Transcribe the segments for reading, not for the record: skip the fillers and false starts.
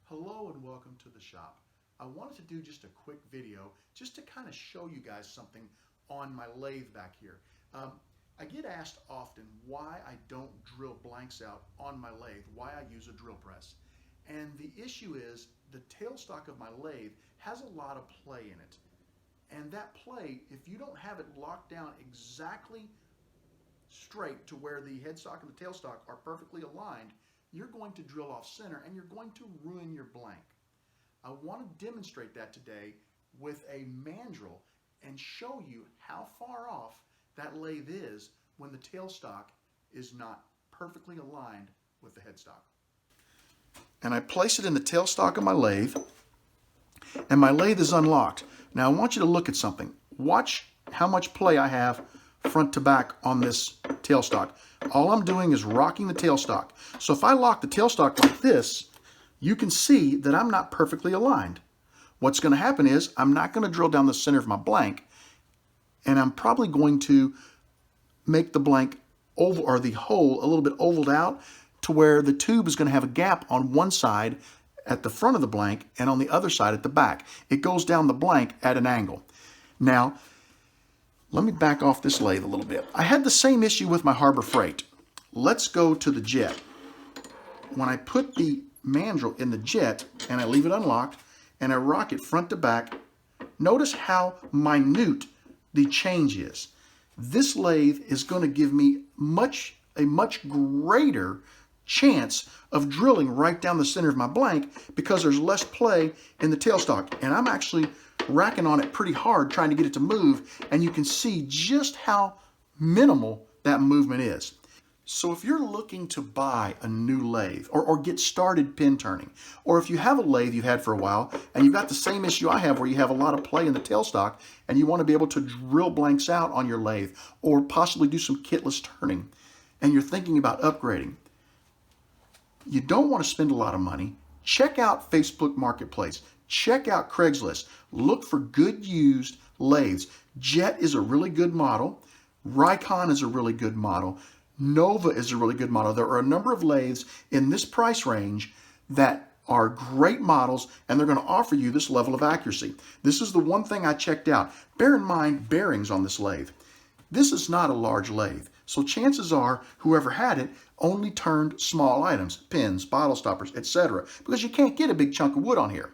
Hello and welcome to the shop. I wanted to do just a quick video just to kind of show you guys something on my lathe back here. I get asked often why I don't drill blanks out on my lathe, why I use a drill press. And the issue is the tailstock of my lathe has a lot of play in it. And that play, if you don't have it locked down exactly straight to where the headstock and the tailstock are perfectly aligned, you're going to drill off center and you're going to ruin your blank. I want to demonstrate that today with a mandrel and show you how far off that lathe is when the tailstock is not perfectly aligned with the headstock. And I place it in the tailstock of my lathe, and my lathe is unlocked. Now I want you to look at something. Watch how much play I have front to back on this tailstock. All I'm doing is rocking the tailstock. So if I lock the tailstock like this, you can see that I'm not perfectly aligned. What's going to happen is I'm not going to drill down the center of my blank, and I'm probably going to make the blank oval, or the hole, a little bit ovaled out to where the tube is going to have a gap on one side at the front of the blank and on the other side at the back. It goes down the blank at an angle. Now, let me back off this lathe a little bit. I had the same issue with my Harbor Freight. Let's go to the jet. When I put the mandrel in the jet and I leave it unlocked and I rock it front to back, notice how minute the change is. This lathe is going to give me a much greater chance of drilling right down the center of my blank because there's less play in the tailstock. And I'm actually racking on it pretty hard trying to get it to move, and you can see just how minimal that movement is. So if you're looking to buy a new lathe or get started pin turning, or if you have a lathe you've had for a while and you've got the same issue I have where you have a lot of play in the tailstock and you want to be able to drill blanks out on your lathe or possibly do some kitless turning, and you're thinking about upgrading, you don't want to spend a lot of money, check out Facebook Marketplace. Check out Craigslist. Look for good used lathes. Jet is a really good model. Rikon is a really good model. Nova is a really good model. There are a number of lathes in this price range that are great models, and they're going to offer you this level of accuracy. This is the one thing I checked out. Bear in mind bearings on this lathe. This is not a large lathe, so chances are whoever had it only turned small items, pins, bottle stoppers, etc., because you can't get a big chunk of wood on here.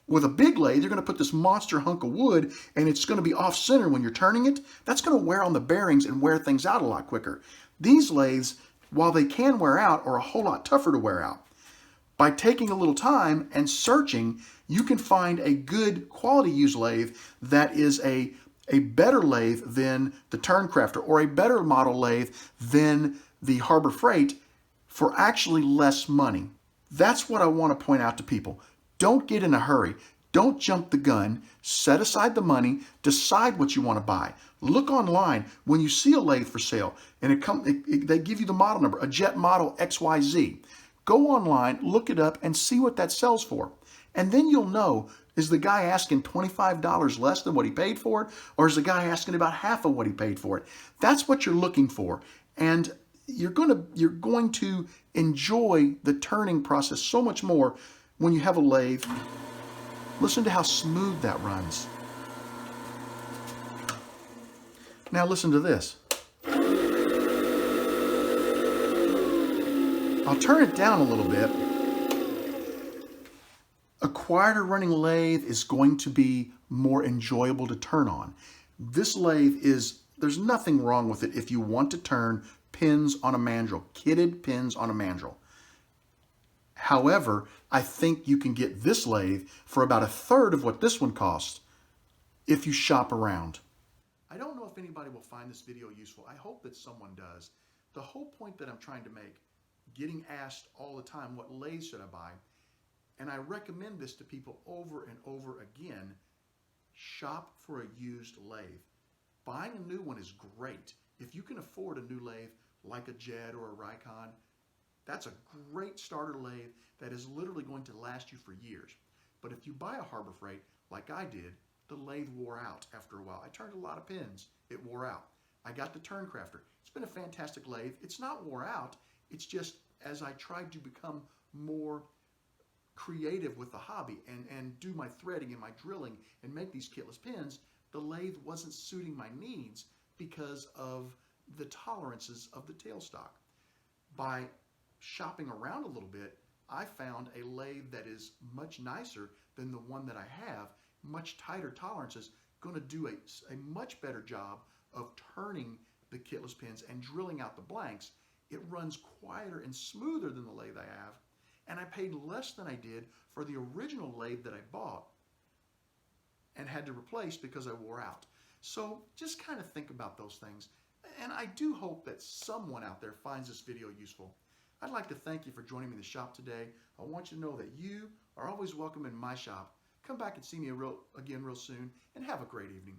With a big lathe, you're going to put this monster hunk of wood, and it's going to be off-center when you're turning it. That's going to wear on the bearings and wear things out a lot quicker. These lathes, while they can wear out, are a whole lot tougher to wear out. By taking a little time and searching, you can find a good quality used lathe that is a better lathe than the Turncrafter, or a better model lathe than the Harbor Freight for actually less money. That's what I want to point out to people. Don't get in a hurry. Don't jump the gun. Set aside the money. Decide what you want to buy. Look online. When you see a lathe for sale and they give you the model number, a Jet model XYZ, go online, look it up, and see what that sells for. And then you'll know, is the guy asking $25 less than what he paid for it, or is the guy asking about half of what he paid for it? That's what you're looking for. And you're going to enjoy the turning process so much more when you have a lathe. Listen to how smooth that runs. Now listen to this. I'll turn it down a little bit. A quieter running lathe is going to be more enjoyable to turn on. This lathe there's nothing wrong with it if you want to turn pins on a mandrel, kitted pins on a mandrel. However, I think you can get this lathe for about a third of what this one costs if you shop around. I don't know if anybody will find this video useful. I hope that someone does. The whole point that I'm trying to make, getting asked all the time, what lathe should I buy? And I recommend this to people over and over again. Shop for a used lathe. Buying a new one is great. If you can afford a new lathe like a Jet or a Rikon, that's a great starter lathe that is literally going to last you for years. But if you buy a Harbor Freight like I did, the lathe wore out after a while. I turned a lot of pins. It wore out. I got the Turncrafter. It's been a fantastic lathe. It's not wore out. It's just as I tried to become more creative with the hobby and do my threading and my drilling and make these kitless pins, the lathe wasn't suiting my needs because of the tolerances of the tailstock. By shopping around a little bit, I found a lathe that is much nicer than the one that I have, much tighter tolerances, going to do a much better job of turning the kitless pins and drilling out the blanks. It runs quieter and smoother than the lathe I have, and I paid less than I did for the original lathe that I bought and had to replace because I wore out. So just kind of think about those things. And I do hope that someone out there finds this video useful. I'd like to thank you for joining me in the shop today. I want you to know that you are always welcome in my shop. Come back and see me again real soon, and have a great evening.